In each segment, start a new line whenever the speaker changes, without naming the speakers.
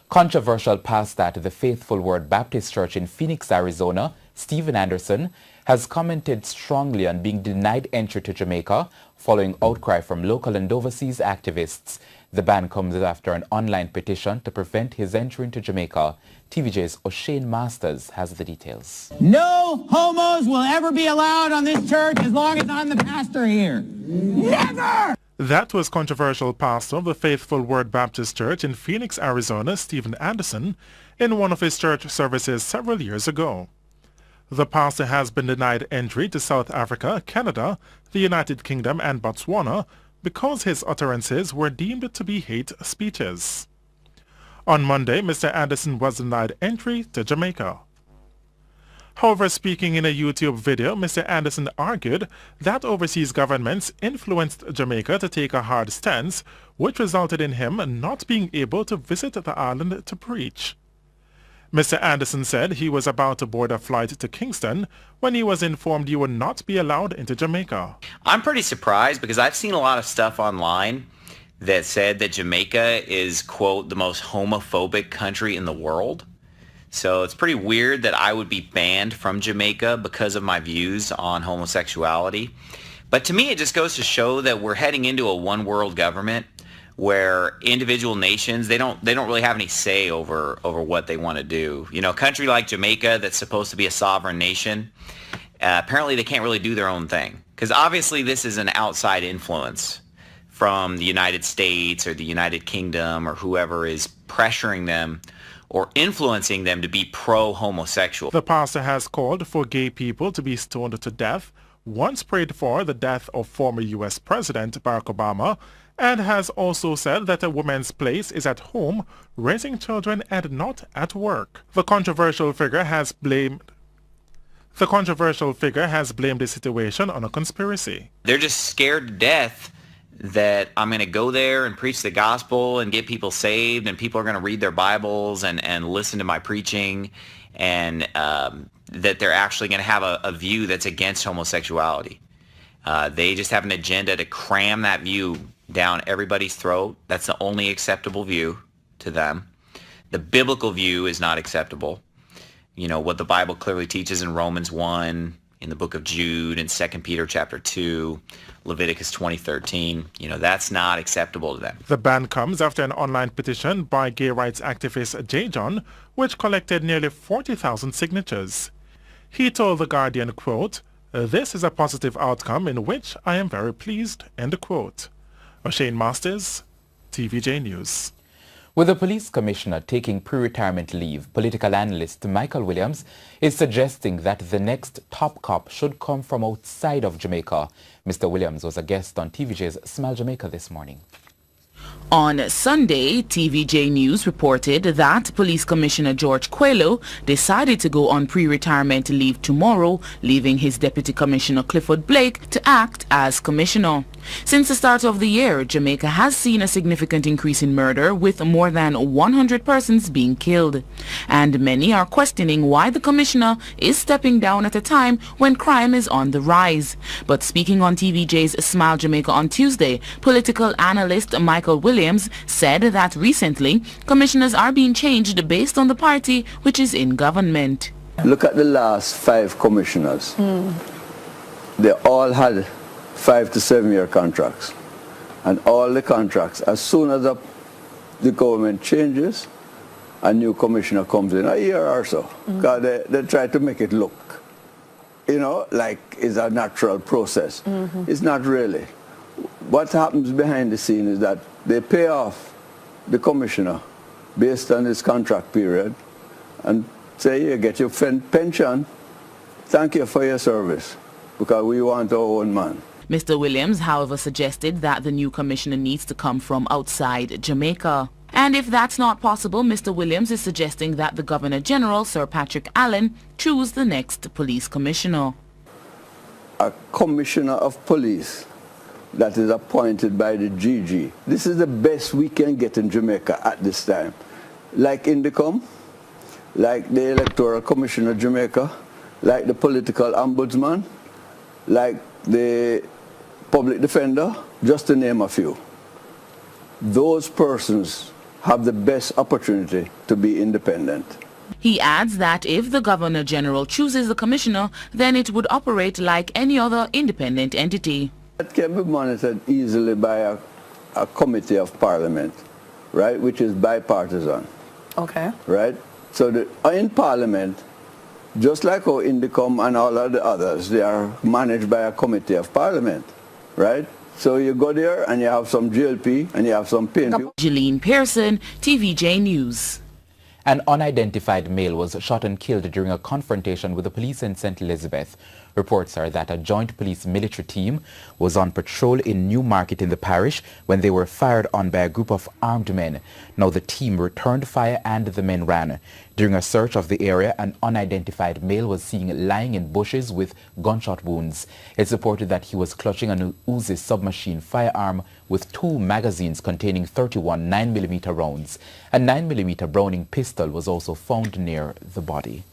Controversial pastor at the Faithful Word Baptist Church in Phoenix, Arizona, Stephen Anderson, has commented strongly on being denied entry to Jamaica following outcry from local and overseas activists. The ban comes after an online petition to prevent his entry into Jamaica. TVJ's O'Shane Masters has the details.
No homos will ever be allowed on this church as long as I'm the pastor here. Never!
That was controversial pastor of the Faithful Word Baptist Church in Phoenix, Arizona, Stephen Anderson, in one of his church services several years ago. The pastor has been denied entry to South Africa, Canada, the United Kingdom and Botswana because his utterances were deemed to be hate speeches. On Monday, Mr. Anderson was denied entry to Jamaica. However, speaking in a YouTube video, Mr. Anderson argued that overseas governments influenced Jamaica to take a hard stance, which resulted in him not being able to visit the island to preach. Mr. Anderson said he was about to board a flight to Kingston when he was informed he would not be allowed into Jamaica.
I'm pretty surprised because I've seen a lot of stuff online that said that Jamaica is, quote, the most homophobic country in the world. So it's pretty weird that I would be banned from Jamaica because of my views on homosexuality. But to me, it just goes to show that we're heading into a one-world government where individual nations, they don't really have any say over what they want to do. You know, a country like Jamaica that's supposed to be a sovereign nation, apparently they can't really do their own thing. Because obviously this is an outside influence from the United States or the United Kingdom or whoever is pressuring them or influencing them to be pro-homosexual.
The pastor has called for gay people to be stoned to death, once prayed for the death of former U.S. President Barack Obama, and has also said that a woman's place is at home raising children and not at work. The controversial figure has blamed the situation on a conspiracy.
They're just scared to death that I'm going to go there and preach the gospel and get people saved, and people are going to read their Bibles and listen to my preaching, and that they're actually going to have a view that's against homosexuality. They just have an agenda to cram that view down everybody's throat. That's the only acceptable view to them. The biblical view is not acceptable. You know, what the Bible clearly teaches in Romans 1, in the book of Jude, in 2 Peter chapter 2, Leviticus 20:13, you know, that's not acceptable to them.
The ban comes after an online petition by gay rights activist J. John, which collected nearly 40,000 signatures. He told The Guardian, quote, "This is a positive outcome in which I am very pleased," end quote. O'Shane Masters, TVJ News.
With the police commissioner taking pre-retirement leave, political analyst Michael Williams is suggesting that the next top cop should come from outside of Jamaica. Mr. Williams was a guest on TVJ's Smile Jamaica this morning.
On Sunday, TVJ News reported that Police Commissioner George Coelho decided to go on pre-retirement leave tomorrow, leaving his Deputy Commissioner Clifford Blake to act as commissioner. Since the start of the year, Jamaica has seen a significant increase in murder, with more than 100 persons being killed. And many are questioning why the commissioner is stepping down at a time when crime is on the rise. But speaking on TVJ's Smile Jamaica on Tuesday, political analyst Michael Williams said that recently, commissioners are being changed based on the party which is in government.
Look at the last 5 commissioners. They all had 5 to 7 year contracts, and all the contracts, as soon as the government changes, a new commissioner comes in a year or so, because they try to make it look, you know, like it's a natural process. It's not really. What happens behind the scene is that they pay off the commissioner based on his contract period and say, you get your pension, thank you for your service, because we want our own man.
Mr. Williams, however, suggested that the new commissioner needs to come from outside Jamaica. And if that's not possible, Mr. Williams is suggesting that the Governor General, Sir Patrick Allen, choose the next police commissioner.
A commissioner of police that is appointed by the GG. This is the best we can get in Jamaica at this time. Like Indicom, like the Electoral Commission of Jamaica, like the political ombudsman, like the public defender, just to name a few. Those persons have the best opportunity to be independent.
He adds that if the Governor General chooses the commissioner, then it would operate like any other independent entity.
It can be monitored easily by a committee of parliament, right, which is bipartisan.
Okay.
Right? So in parliament, just like how Indicom and all of the others, they are managed by a committee of parliament, right? So you go there and you have some GLP and you have some PNP.
Jeline Pearson, TVJ News.
An unidentified male was shot and killed during a confrontation with the police in St. Elizabeth. Reports are that a joint police military team was on patrol in Newmarket in the parish when they were fired on by a group of armed men. Now the team returned fire and the men ran. During a search of the area, an unidentified male was seen lying in bushes with gunshot wounds. It's reported that he was clutching an Uzi submachine firearm with 2 magazines containing 31 9mm rounds. A 9mm Browning pistol was also found near the body.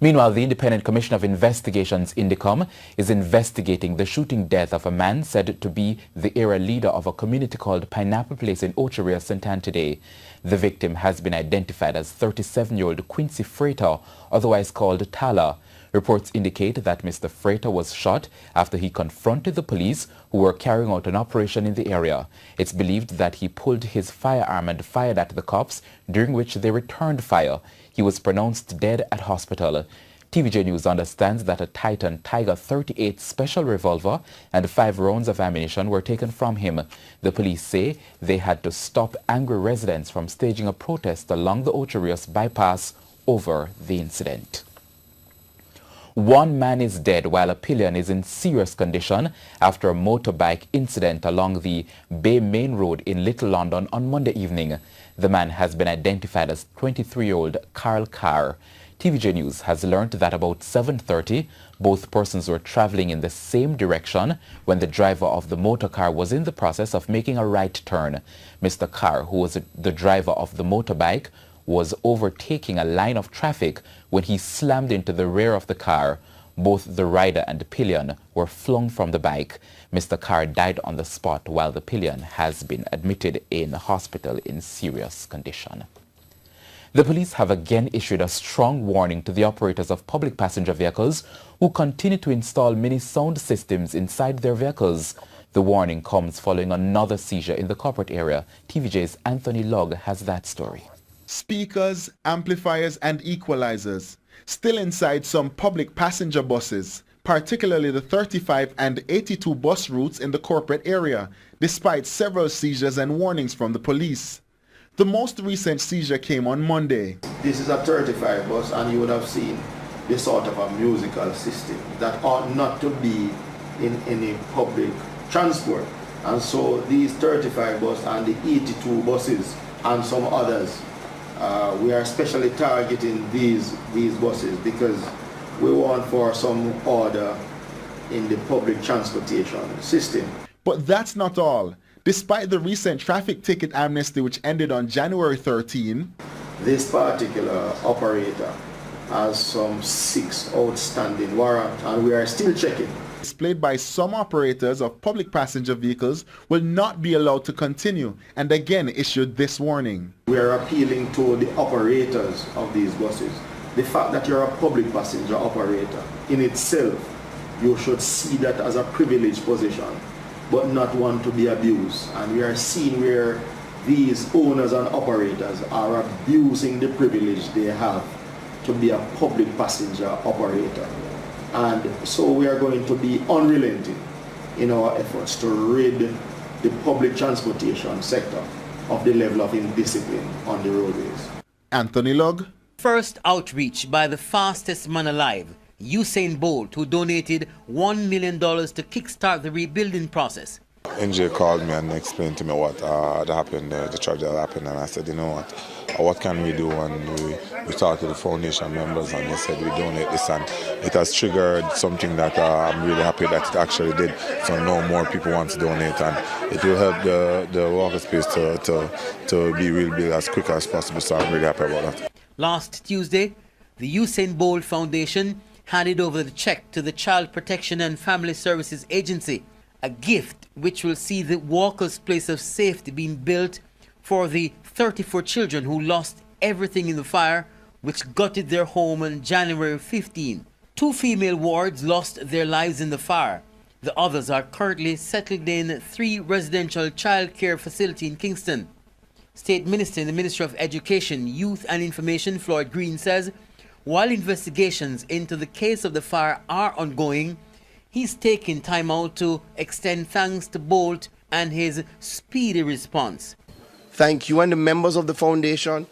Meanwhile, the Independent Commission of Investigations, Indicom, is investigating the shooting death of a man said to be the area leader of a community called Pineapple Place in Ocheria, St. Anne today. The victim has been identified as 37-year-old Quincy Freighter, otherwise called Tala. Reports indicate that Mr. Freighter was shot after he confronted the police who were carrying out an operation in the area. It's believed that he pulled his firearm and fired at the cops, during which they returned fire. He was pronounced dead at hospital. TVJ News understands that a Titan Tiger 38 special revolver and 5 rounds of ammunition were taken from him. The police say they had to stop angry residents from staging a protest along the Ocherios bypass over the incident. 1 man is dead while a pillion is in serious condition after a motorbike incident along the Bay Main Road in Little London on Monday evening. The man has been identified as 23-year-old Carl Carr. TVJ News has learned that about 7:30, both persons were traveling in the same direction when the driver of the motor car was in the process of making a right turn. Mr. Carr, who was the driver of the motorbike, was overtaking a line of traffic when he slammed into the rear of the car. Both the rider and the pillion were flung from the bike. Mr. Carr died on the spot while the pillion has been admitted in hospital in serious condition. The police have again issued a strong warning to the operators of public passenger vehicles who continue to install mini sound systems inside their vehicles. The warning comes following another seizure in the corporate area. TVJ's Anthony Logg has that story.
Speakers, amplifiers and equalizers still inside some public passenger buses, particularly the 35 and 82 bus routes in the corporate area, despite several seizures and warnings from the police. The most recent seizure came on Monday.
This is a 35 bus and you would have seen this sort of a musical system that ought not to be in any public transport. And so these 35 bus and the 82 buses and some others, we are especially targeting these buses because we want for some order in the public transportation system.
But that's not all. Despite the recent traffic ticket amnesty which ended on January 13,
this particular operator has some 6 outstanding warrants and we are still checking.
Displayed by some operators of public passenger vehicles will not be allowed to continue and again issued this warning.
We are appealing to the operators of these buses. The fact that you're a public passenger operator in itself, you should see that as a privileged position, but not one to be abused. And we are seeing where these owners and operators are abusing the privilege they have to be a public passenger operator. And so we are going to be unrelenting in our efforts to rid the public transportation sector of the level of indiscipline on the roadways.
Anthony Logg.
First outreach by the fastest man alive, Usain Bolt, who donated $1 million to kickstart the rebuilding process.
NJ called me and explained to me what had happened, the tragedy that happened, and I said, you know what can we do? And we talked to the foundation members and they said we donate this, and it has triggered something that I'm really happy that it actually did. So now more people want to donate, and it will help the walker space to be rebuilt as quick as possible, so I'm really happy about that. Last
Tuesday, the Usain Bolt Foundation handed over the check to the Child Protection and Family Services Agency, a gift which will see the walkers' place of safety being built for the 34 children who lost everything in the fire, which gutted their home on January 15. 2 female wards lost their lives in the fire. The others are currently settled in 3 residential child care facilities in Kingston. State Minister in the Ministry of Education, Youth and Information, Floyd Green, says while investigations into the case of the fire are ongoing, he's taking time out to extend thanks to Bolt and his speedy response.
Thank you and the members of the foundation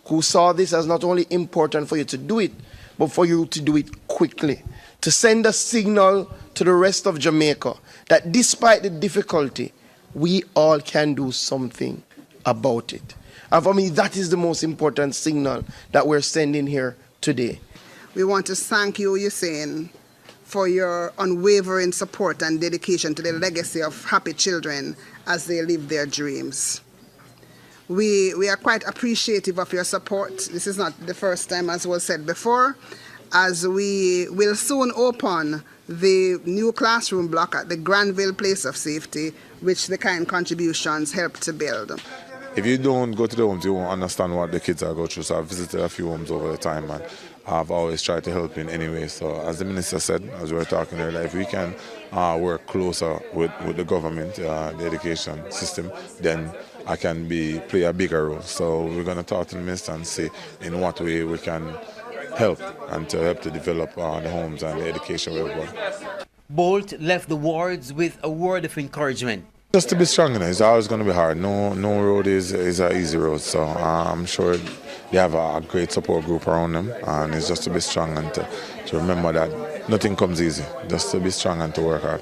who saw this as not only important for you to do it, but for you to do it quickly, to send a signal to the rest of Jamaica that despite the difficulty, we all can do something about it. And for me, that is the most important signal that we're sending here today.
We want to thank you, Usain, for your unwavering support and dedication to the legacy of happy children as they live their dreams. We are quite appreciative of your support. This is not the first time, as was said before, as we will soon open the new classroom block at the Granville Place of Safety, which the kind contributions helped to build.
If you don't go to the homes, you won't understand what the kids are going through. So I've visited a few homes over the time, and I've always tried to help in any way. So as the minister said, as we were talking earlier, if we can work closer with the government, the education system, then I can play a bigger role. So we're going to talk to the minister and see in what way we can help and to help to develop the homes and the education we're going.
Bolt left the wards with a word of encouragement.
Just to be strong, it's always going to be hard. No road is an easy road, so I'm sure they have a great support group around them, and it's just to be strong and to remember that nothing comes easy, just to be strong and to work hard.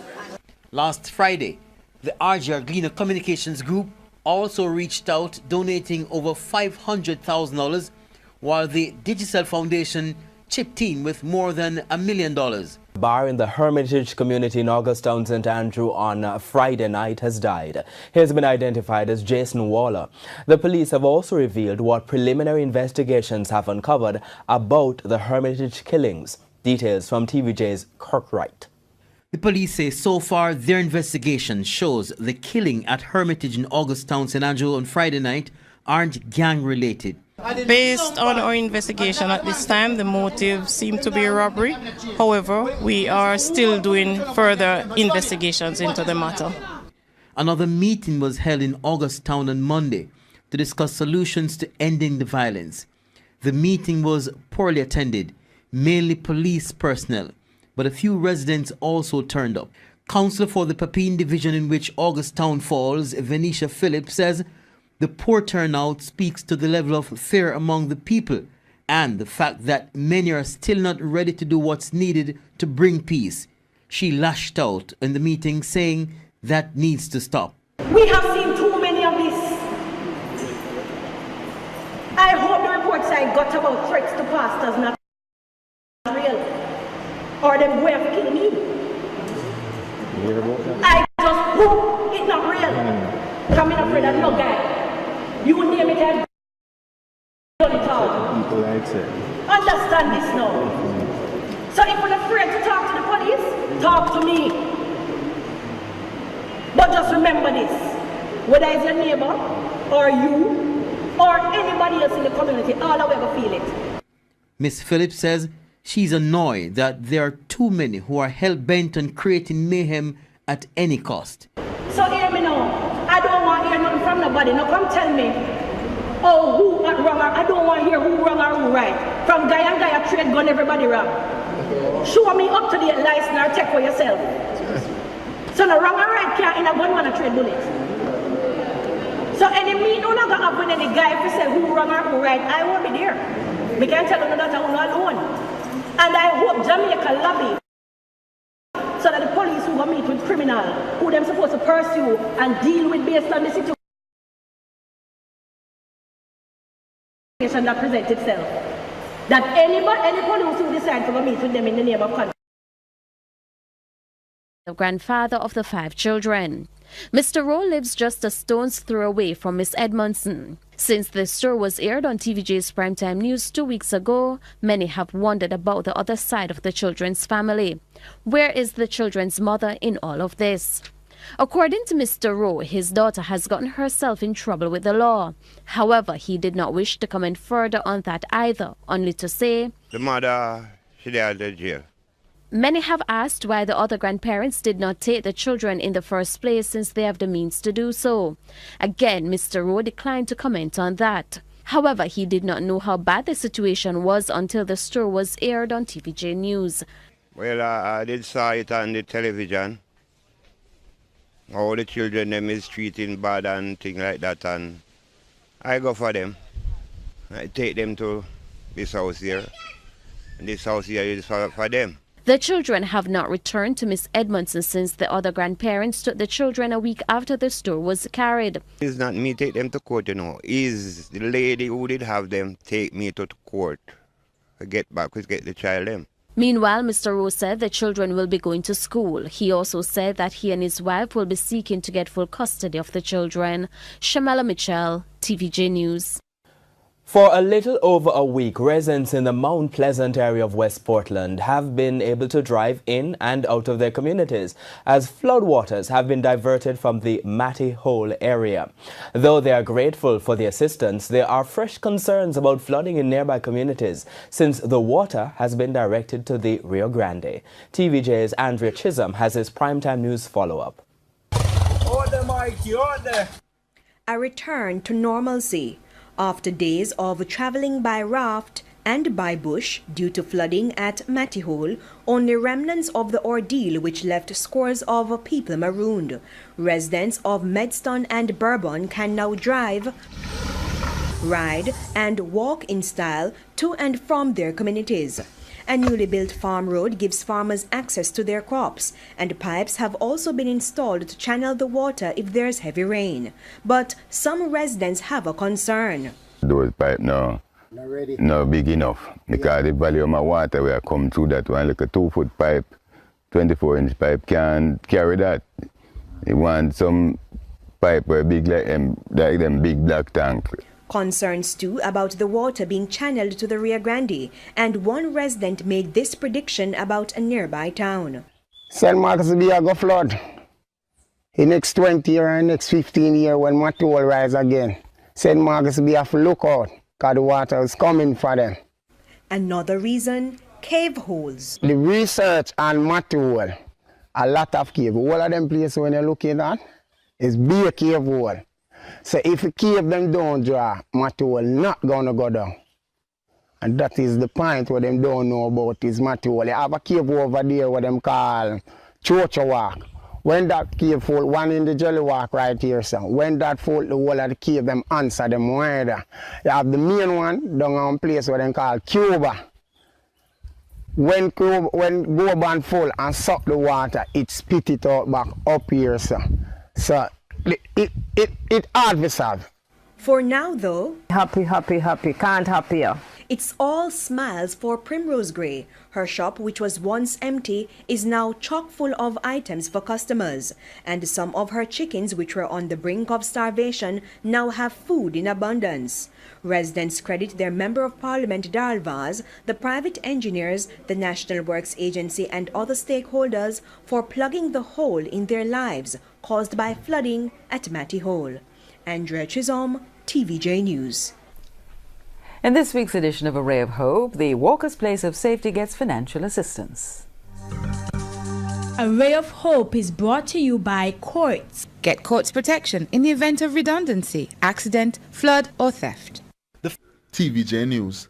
Last Friday, the RGR Gleaner Communications Group also reached out, donating over $500,000, while the Digicel Foundation chipped in with more than $1 million.
Bar in the Hermitage community in Augustown, St. Andrew on Friday night has died. He has been identified as Jason Waller. The police have also revealed what preliminary investigations have uncovered about the Hermitage killings. Details from TVJ's Kirk Wright.
The police say so far their investigation shows the killing at Hermitage in Augustown, St. Andrew on Friday night aren't gang-related.
Based on our investigation at this time, the motive seemed to be a robbery. However, we are still doing further investigations into the matter.
Another meeting was held in Augustown on Monday to discuss solutions to ending the violence. The meeting was poorly attended, mainly police personnel, but a few residents also turned up. Councillor for the Papine division in which Augustown falls, Venetia Phillips, says the poor turnout speaks to the level of fear among the people and the fact that many are still not ready to do what's needed to bring peace. She lashed out in the meeting, saying that needs to stop.
We have seen too many of this. I hope the reports I got about threats to pastors not real, or them going to kill me. I just hope it's not real. Coming afraid of no guy. You name it, I've done it all. Understand this now. So if you're afraid to talk to the police, talk to me. But just remember this, whether it's your neighbor, or you, or anybody else in the community, all will ever feel it.
Ms. Phillips says she's annoyed that there are too many who are hell-bent on creating mayhem at any cost.
So hear me now. I don't want to hear nothing from nobody. Now come tell me, oh, who wrong, or I don't want to hear who wrong or who right. From guy and guy, trade gun, everybody wrong. Show me up to the license or check for yourself. So no wrong or right can't in a gun man a trade bullets. So any meet no longer up with any guy if you say who wrong or who right, I won't be there. We can't tell them that I'm not alone. And I hope Jamaica lobby so that the police who go meet with criminal, who them supposed to pursue and deal with based on the situation that presents itself. That any police who decide to go meet with them in the name of country.
The grandfather of the 5 children. Mr. Rowe lives just a stone's throw away from Miss Edmondson. Since this story was aired on TVJ's Primetime News 2 weeks ago, many have wondered about the other side of the children's family. Where is the children's mother in all of this? According to Mr. Rowe, his daughter has gotten herself in trouble with the law. However, he did not wish to comment further on that either, only to say,
the mother, she there at the jail.
Many have asked why the other grandparents did not take the children in the first place since they have the means to do so. Again, Mr. Rowe declined to comment on that. However, he did not know how bad the situation was until the story was aired on TVJ News.
Well, I did saw it on the television. How the children them is treating bad and things like that, and I go for them. I take them to this house here. And this house here is for them.
The children have not returned to Miss Edmondson since the other grandparents took the children a week after the store was carried.
It's not me take them to court, you know. It's the lady who did have them take me to court. I get back, we get the child them.
Meanwhile, Mr. Rowe said the children will be going to school. He also said that he and his wife will be seeking to get full custody of the children. Shamela Mitchell, TVJ News.
For a little over a week, residents in the Mount Pleasant area of West Portland have been able to drive in and out of their communities as floodwaters have been diverted from the Matty Hole area. Though they are grateful for the assistance, there are fresh concerns about flooding in nearby communities since the water has been directed to the Rio Grande. TVJ's Andrea Chisholm has his primetime news follow-up.
A return to normalcy. After days of traveling by raft and by bush due to flooding at Matty Hole, only remnants of the ordeal which left scores of people marooned. Residents of Medston and Bourbon can now drive, ride and walk in style to and from their communities. A newly built farm road gives farmers access to their crops, and pipes have also been installed to channel the water if there's heavy rain. But some residents have a concern.
Those pipes now not big enough because the volume of water will come through that one, like a 2-foot pipe, 24-inch pipe can't carry that. You want some pipe where big like them big black tank.
Concerns too about the water being channeled to the Rio Grande, and one resident made this prediction about a nearby town.
St. Marcus will be a go flood. In next 20 years and next 15 years when Matty Hole rise again, St. Marcus will be a lookout because the water is coming for them.
Another reason, cave holes.
The research on Matty Hole, a lot of cave. All of them places when you're looking at is big cave hole. So if the cave them don't draw, Matty Hole not gonna go down. And that is the point what them don't know about is Matty Hole. You have a cave over there what them call Chocha Walk. When that cave fall, one in the Jelly Walk right here, so when that fall, the whole of the cave them answer them wider. You have the main one down on place what them call Cuba. When Goban fall and suck the water, it spit it out back up here, so it hard to solve.
For now though,
happy, can't happier.
It's all smiles for Primrose Gray. Her shop, which was once empty, is now chock full of items for customers. And some of her chickens, which were on the brink of starvation, now have food in abundance. Residents credit their Member of Parliament Darl Vaz, the private engineers, the National Works Agency and other stakeholders for plugging the hole in their lives caused by flooding at Matty Hole. Andrea Chisholm, TVJ News.
In this week's edition of A Ray of Hope, the Walker's Place of Safety gets financial assistance.
A Ray of Hope is brought to you by Courts.
Get courts protection in the event of redundancy, accident, flood or theft.
The TVJ News.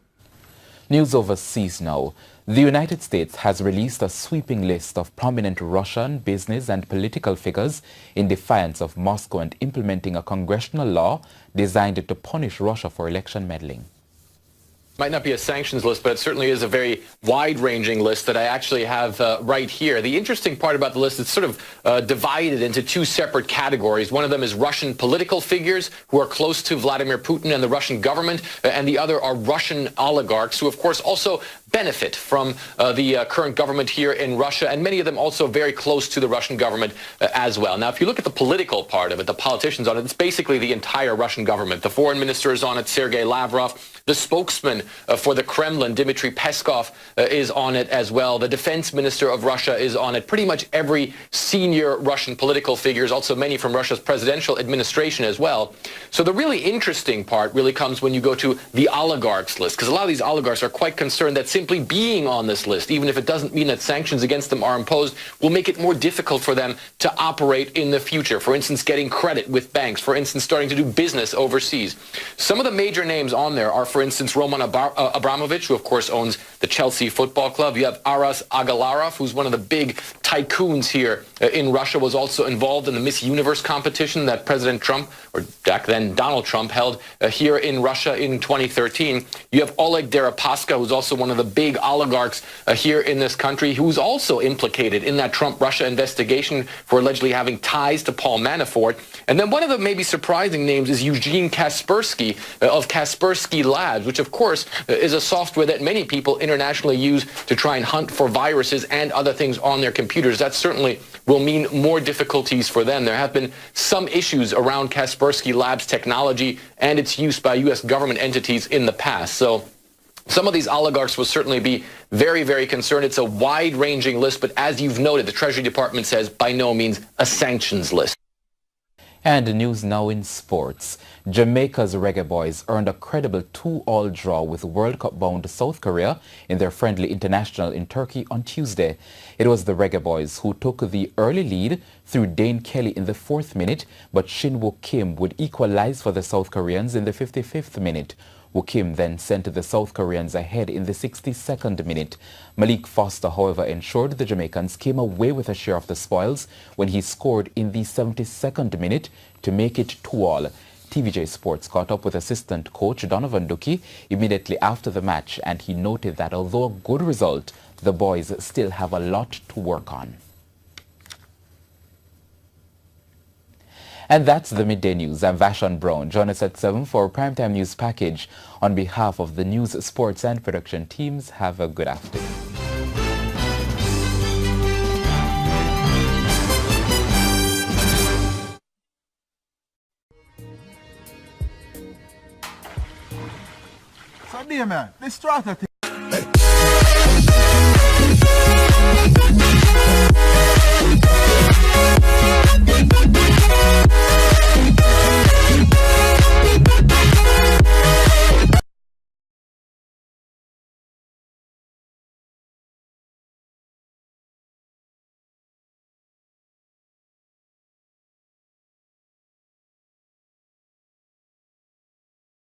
News overseas now. The United States has released a sweeping list of prominent Russian business and political figures in defiance of Moscow and implementing a congressional law designed to punish Russia for election meddling.
Might not be a sanctions list, but it certainly is a very wide-ranging list that I actually have right here. The interesting part about the list is sort of divided into two separate categories. One of them is Russian political figures who are close to Vladimir Putin and the Russian government, and the other are Russian oligarchs who, of course, also benefit from the current government here in Russia, and many of them also very close to the Russian government as well. Now, if you look at the political part of it, the politicians on it, it's basically the entire Russian government. The foreign minister is on it, Sergei Lavrov. The spokesman for the Kremlin, Dmitry Peskov, is on it as well. The defense minister of Russia is on it. Pretty much every senior Russian political figures, also many from Russia's presidential administration as well. So the really interesting part really comes when you go to the oligarchs list, because a lot of these oligarchs are quite concerned that simply being on this list, even if it doesn't mean that sanctions against them are imposed, will make it more difficult for them to operate in the future. For instance, getting credit with banks. For instance, starting to do business overseas. Some of the major names on there are, for instance, Roman Abramovich, who of course owns the Chelsea Football Club. You have Aras Agalarov, who's one of the big tycoons here in Russia, was also involved in the Miss Universe competition that President Trump, or back then Donald Trump, held here in Russia in 2013. You have Oleg Deripaska, who's also one of the big oligarchs here in this country, who's also implicated in that Trump-Russia investigation for allegedly having ties to Paul Manafort. And then one of the maybe surprising names is Eugene Kaspersky of Kaspersky Labs, which of course is a software that many people internationally use to try and hunt for viruses and other things on their computers. That certainly will mean more difficulties for them. There have been some issues around Kaspersky Labs technology and its use by U.S. government entities in the past. So some of these oligarchs will certainly be very, very concerned. It's a wide-ranging list, but as you've noted, the Treasury Department says by no means a sanctions list.
And news now in sports. Jamaica's Reggae Boys earned a credible 2-2 draw with World Cup-bound South Korea in their friendly international in Turkey on Tuesday. It was the Reggae Boys who took the early lead through Dane Kelly in the 4th minute, but Shin Wook Kim would equalize for the South Koreans in the 55th minute. Wook Kim then sent the South Koreans ahead in the 62nd minute. Malik Foster, however, ensured the Jamaicans came away with a share of the spoils when he scored in the 72nd minute to make it 2-2. TVJ Sports caught up with assistant coach Donovan Ducky immediately after the match, and he noted that although a good result, the boys still have a lot to work on. And that's the Midday News. I'm Vashon Brown. Join us at 7 for a primetime news package. On behalf of the news, sports and production teams, have a good afternoon.
So, dear man, this strata